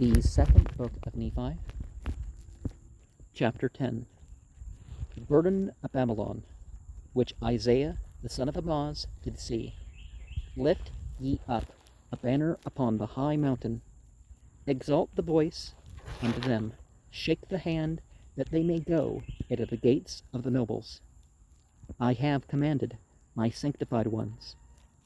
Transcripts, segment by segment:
The second book of Nephi, chapter 10. The burden of Babylon, which Isaiah the son of Amoz did see. Lift ye up a banner upon the high mountain. Exalt the voice unto them. Shake the hand, that they may go into the gates of the nobles. I have commanded my sanctified ones.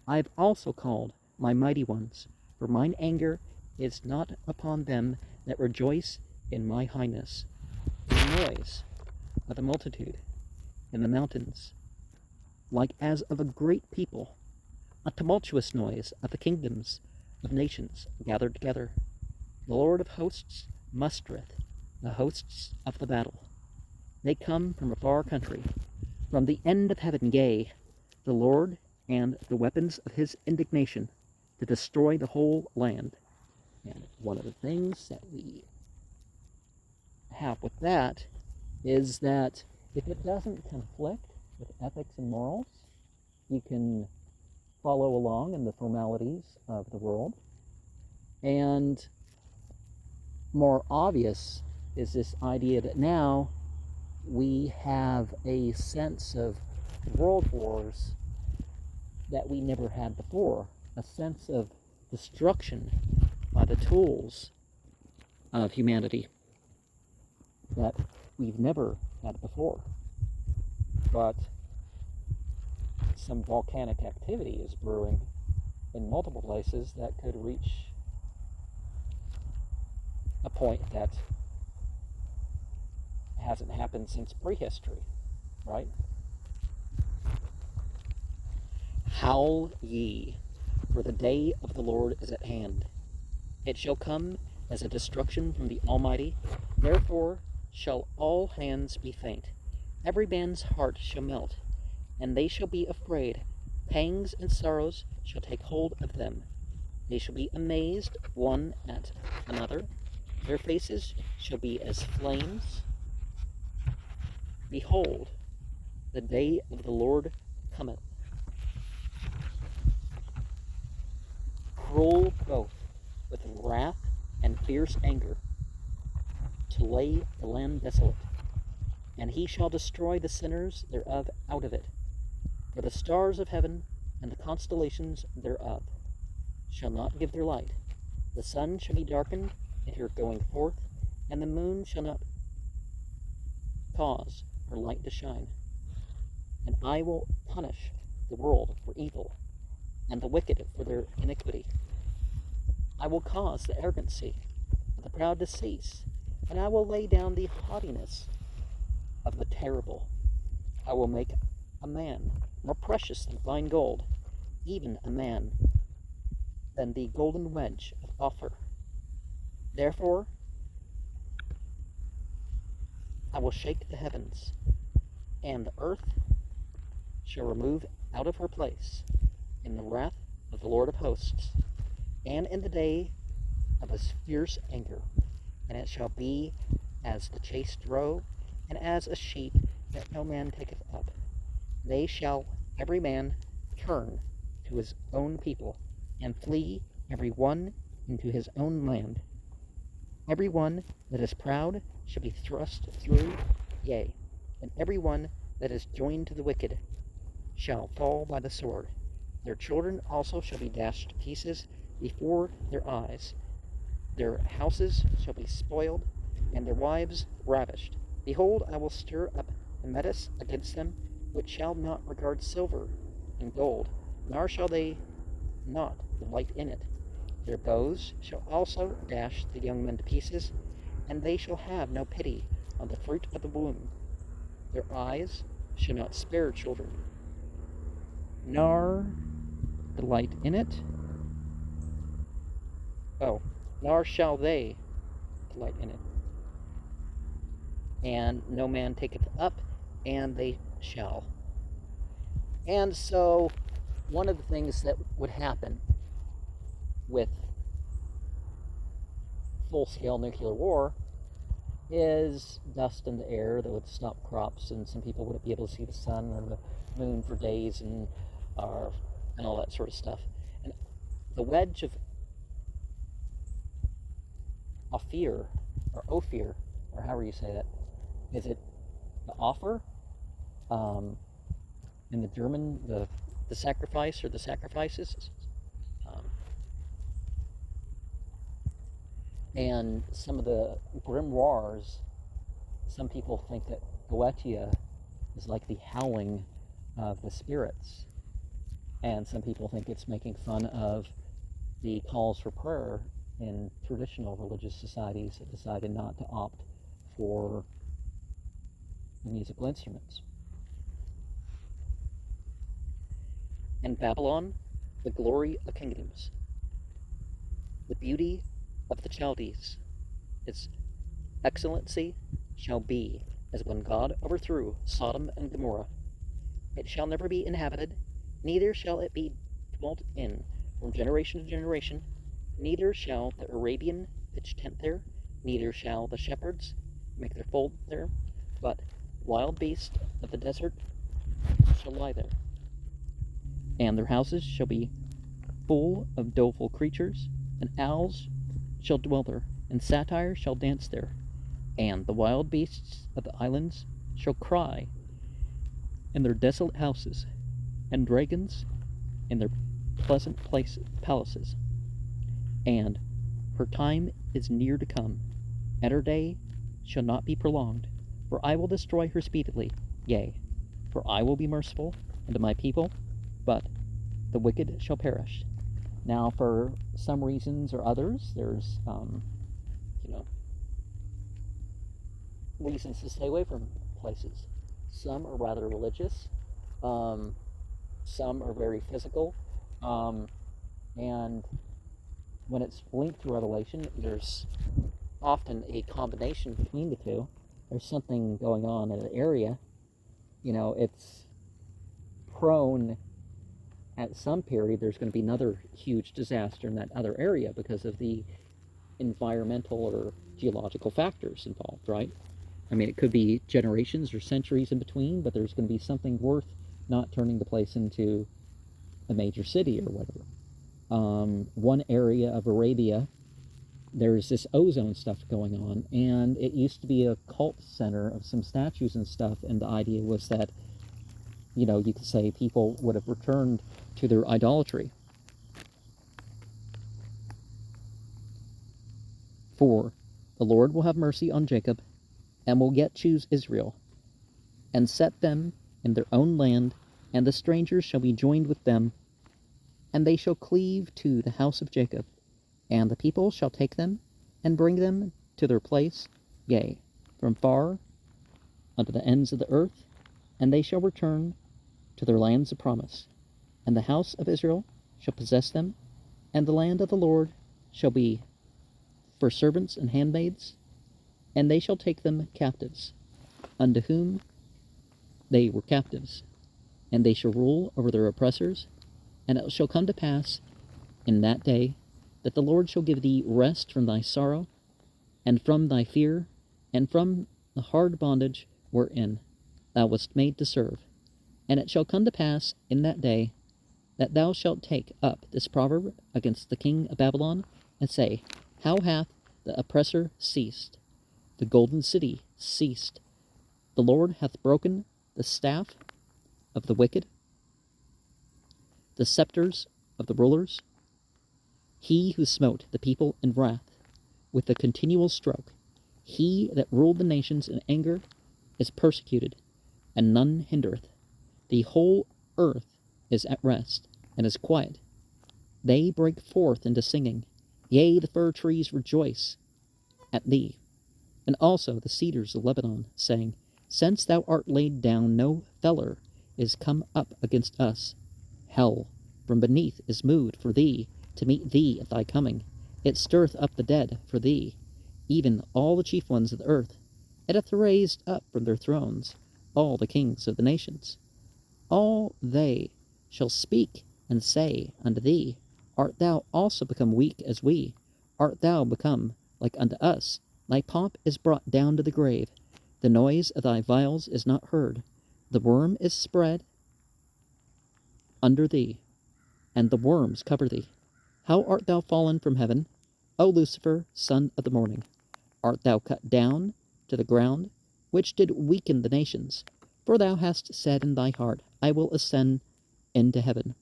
I have also called my mighty ones, for mine anger is not upon them that rejoice in my highness. The noise of the multitude in the mountains, like as of a great people, a tumultuous noise of the kingdoms of nations gathered together. The Lord of hosts mustereth the hosts of the battle. They come from a far country, from the end of heaven, yea, the Lord and the weapons of his indignation, to destroy the whole land. And one of the things that we have with that is that if it doesn't conflict with ethics and morals, you can follow along in the formalities of the world. And more obvious is this idea that now we have a sense of world wars that we never had before, a sense of destruction by the tools of humanity that we've never had before. But some volcanic activity is brewing in multiple places that could reach a point that hasn't happened since prehistory, right? Howl ye, for the day of the Lord is at hand. It shall come as a destruction from the Almighty. Therefore shall all hands be faint. Every man's heart shall melt, and they shall be afraid. Pangs and sorrows shall take hold of them. They shall be amazed one at another. Their faces shall be as flames. Behold, the day of the Lord cometh. Cruel both with wrath and fierce anger, to lay the land desolate. And he shall destroy the sinners thereof out of it. For the stars of heaven and the constellations thereof shall not give their light. The sun shall be darkened in her going forth, and the moon shall not cause her light to shine. And I will punish the world for evil, and the wicked for their iniquity. I will cause the arrogancy of the proud to cease, and I will lay down the haughtiness of the terrible. I will make a man more precious than fine gold, even a man than the golden wedge of Ophir. Therefore I will shake the heavens, and the earth shall remove out of her place in the wrath of the Lord of hosts, and in the day of his fierce anger. And it shall be as the chased roe, and as a sheep that no man taketh up. They shall every man turn to his own people, and flee every one into his own land. Every one that is proud shall be thrust through, yea, and every one that is joined to the wicked shall fall by the sword. Their children also shall be dashed to pieces before their eyes. Their houses shall be spoiled, and their wives ravished. Behold, I will stir up a menace against them, which shall not regard silver and gold, nor shall they not delight in it. Their bows shall also dash the young men to pieces, and they shall have no pity on the fruit of the womb. Their eyes shall not spare children, nor delight in it. Nor shall they delight in it. And no man taketh up, and they shall. And so, one of the things that would happen with full-scale nuclear war is dust in the air that would stop crops, and some people wouldn't be able to see the sun or the moon for days, and all that sort of stuff. And the wedge of Ophir, or Ophir, or however you say that. Is it the offer? In the German, the sacrifice or the sacrifices? Um, and some of the grimoires, some people think that Goetia is like the howling of the spirits, and some people think it's making fun of the calls for prayer in traditional religious societies that decided not to opt for musical instruments. And Babylon, the glory of kingdoms, the beauty of the Chaldees, its excellency shall be as when God overthrew Sodom and Gomorrah. It shall never be inhabited, neither shall it be dwelt in from generation to generation, neither shall the Arabian pitch tent there, neither shall the shepherds make their fold there, but wild beasts of the desert shall lie there. And their houses shall be full of doleful creatures, and owls shall dwell there, and satyrs shall dance there, and the wild beasts of the islands shall cry in their desolate houses, and dragons in their pleasant palaces. And her time is near to come, and her day shall not be prolonged, for I will destroy her speedily, yea, for I will be merciful unto my people, but the wicked shall perish. Now, for some reasons or others, there's, reasons to stay away from places. Some are rather religious. Some are very physical. And when it's linked to Revelation, there's often a combination between the two. There's something going on in an area. It's prone at some period there's going to be another huge disaster in that other area because of the environmental or geological factors involved, right? I mean, it could be generations or centuries in between, but there's going to be something worth not turning the place into a major city or whatever. One area of Arabia, there's this ozone stuff going on, and it used to be a cult center of some statues and stuff, and the idea was that, you could say people would have returned to their idolatry. For the Lord will have mercy on Jacob, and will yet choose Israel, and set them in their own land, and the strangers shall be joined with them, and they shall cleave to the house of Jacob, and the people shall take them, and bring them to their place, yea, from far unto the ends of the earth, and they shall return to their lands of promise. And the house of Israel shall possess them, and the land of the Lord shall be for servants and handmaids, and they shall take them captives, unto whom they were captives, and they shall rule over their oppressors. And it shall come to pass in that day that the Lord shall give thee rest from thy sorrow, and from thy fear, and from the hard bondage wherein thou wast made to serve. And it shall come to pass in that day that thou shalt take up this proverb against the king of Babylon, and say, How hath the oppressor ceased? The golden city ceased. The Lord hath broken the staff of the wicked, the scepters of the rulers. He who smote the people in wrath with a continual stroke, he that ruled the nations in anger, is persecuted, and none hindereth. The whole earth is at rest, and is quiet. They break forth into singing. Yea, the fir trees rejoice at thee, and also the cedars of Lebanon, saying, Since thou art laid down, no feller is come up against us. Hell from beneath is moved for thee, to meet thee at thy coming. It stirreth up the dead for thee, even all the chief ones of the earth. It hath raised up from their thrones all the kings of the nations. All they shall speak and say unto thee, Art thou also become weak as we? Art thou become like unto us? Thy pomp is brought down to the grave. The noise of thy vials is not heard. The worm is spread under thee, and the worms cover thee. How art thou fallen from heaven, O Lucifer, son of the morning, art thou cut down to the ground, which did weaken the nations? For thou hast said in thy heart, I will ascend into heaven.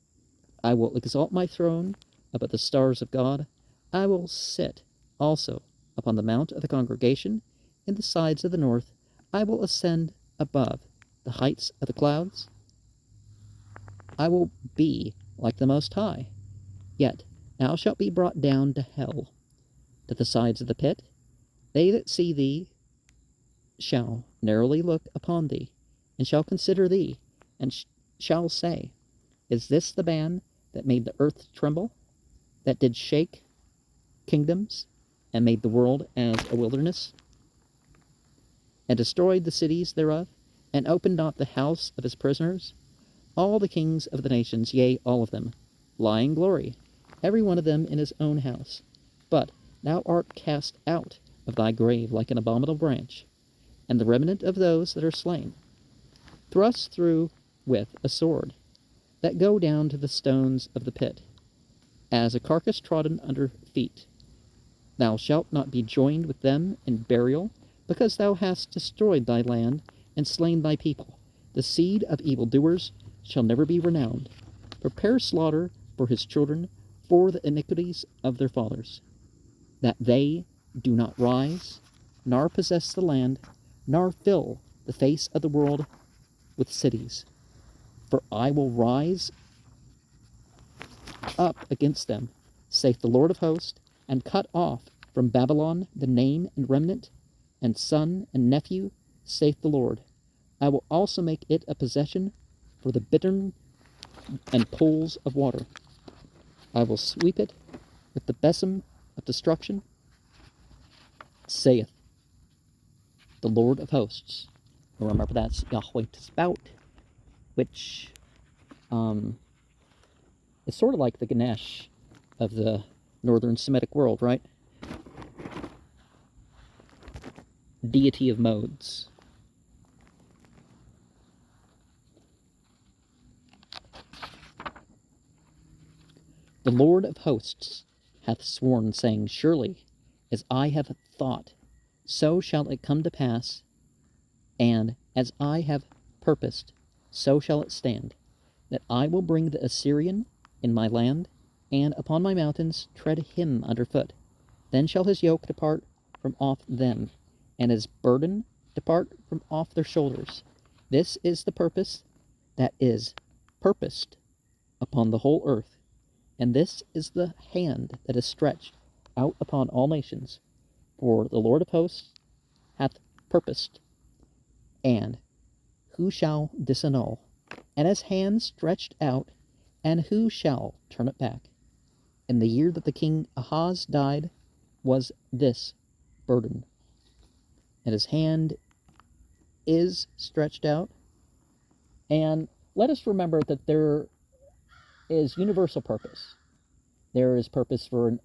I will exalt my throne above the stars of God. I will sit also upon the mount of the congregation in the sides of the north. I will ascend above the heights of the clouds. I will be like the Most High. Yet thou shalt be brought down to hell, to the sides of the pit. They that see thee shall narrowly look upon thee, and shall consider thee, and shall say, Is this the man that made the earth tremble, that did shake kingdoms, and made the world as a wilderness, and destroyed the cities thereof, and opened not the house of his prisoners? All the kings of the nations, yea, all of them, lie in glory, every one of them in his own house. But thou art cast out of thy grave like an abominable branch, and the remnant of those that are slain, thrust through with a sword, that go down to the stones of the pit, as a carcass trodden under feet. Thou shalt not be joined with them in burial, because thou hast destroyed thy land, and slain thy people. The seed of evildoers shall never be renowned. Prepare slaughter for his children, for the iniquities of their fathers, that they do not rise, nor possess the land, nor fill the face of the world with cities. For I will rise up against them, saith the Lord of hosts, and cut off from Babylon the name and remnant, and son and nephew, saith the Lord. I will also make it a possession for the bittern and pools of water. I will sweep it with the besom of destruction, saith the Lord of hosts. Remember, that's Yahweh Tzbaut, which is sort of like the Ganesh of the northern Semitic world, right? Deity of modes. The Lord of hosts hath sworn, saying, Surely, as I have thought, so shall it come to pass, and as I have purposed, so shall it stand, that I will bring the Assyrian in my land, and upon my mountains tread him under foot. Then shall his yoke depart from off them, and his burden depart from off their shoulders. This is the purpose that is purposed upon the whole earth, and this is the hand that is stretched out upon all nations. For the Lord of hosts hath purposed, and who shall disannul? And his hand stretched out, and who shall turn it back? In the year that the king Ahaz died was this burden, and his hand is stretched out. And let us remember that there is universal purpose. There is purpose for a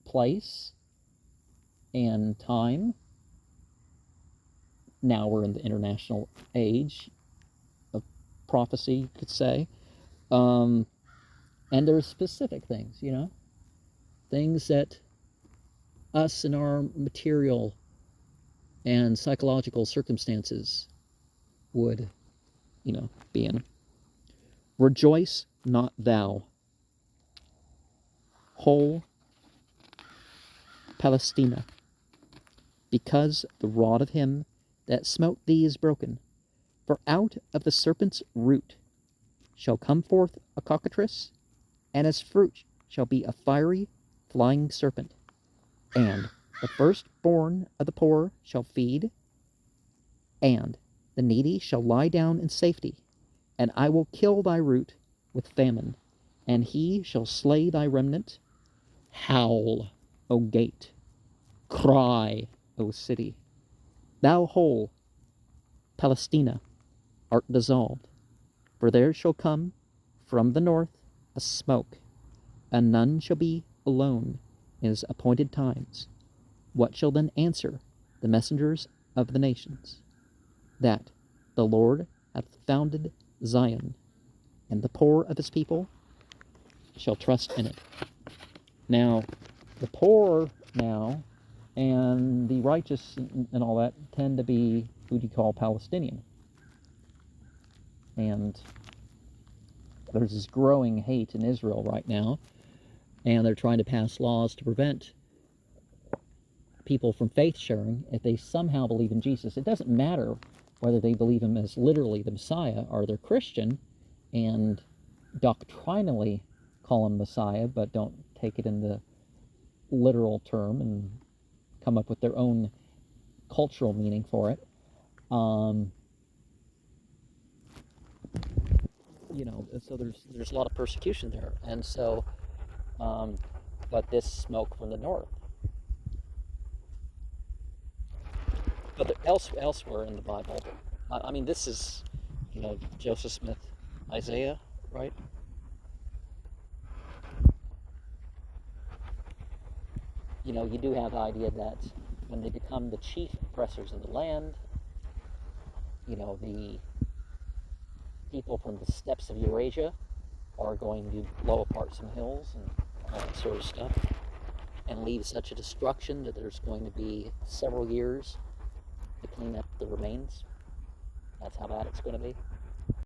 place and time. Now we're in the international age of prophecy, you could say. And there's specific things, things that us in our material and psychological circumstances would, be in. Rejoice not thou, whole Palestina, because the rod of him that smote thee is broken. For out of the serpent's root shall come forth a cockatrice, and his fruit shall be a fiery flying serpent. And the firstborn of the poor shall feed, and the needy shall lie down in safety. And I will kill thy root with famine, and he shall slay thy remnant. Howl, O gate. Cry, O city. Thou whole Palestina art dissolved. For there shall come from the north a smoke, and none shall be alone in his appointed times. What shall then answer the messengers of the nations? That the Lord hath founded Zion, and the poor of his people shall trust in it. Now, the poor now, and the righteous and all that tend to be who you call Palestinian. And there's this growing hate in Israel right now, and they're trying to pass laws to prevent people from faith sharing if they somehow believe in Jesus. It doesn't matter whether they believe him as literally the Messiah, or they're Christian and doctrinally call him Messiah, but don't take it in the literal term and come up with their own cultural meaning for it. So there's a lot of persecution there, and so, but this smoke from the north. But elsewhere in the Bible, I mean, this is, Joseph Smith, Isaiah, right? You do have the idea that when they become the chief oppressors of the land, the people from the steppes of Eurasia are going to blow apart some hills and all that sort of stuff, and leave such a destruction that there's going to be several years to clean up the remains. That's how bad it's going to be.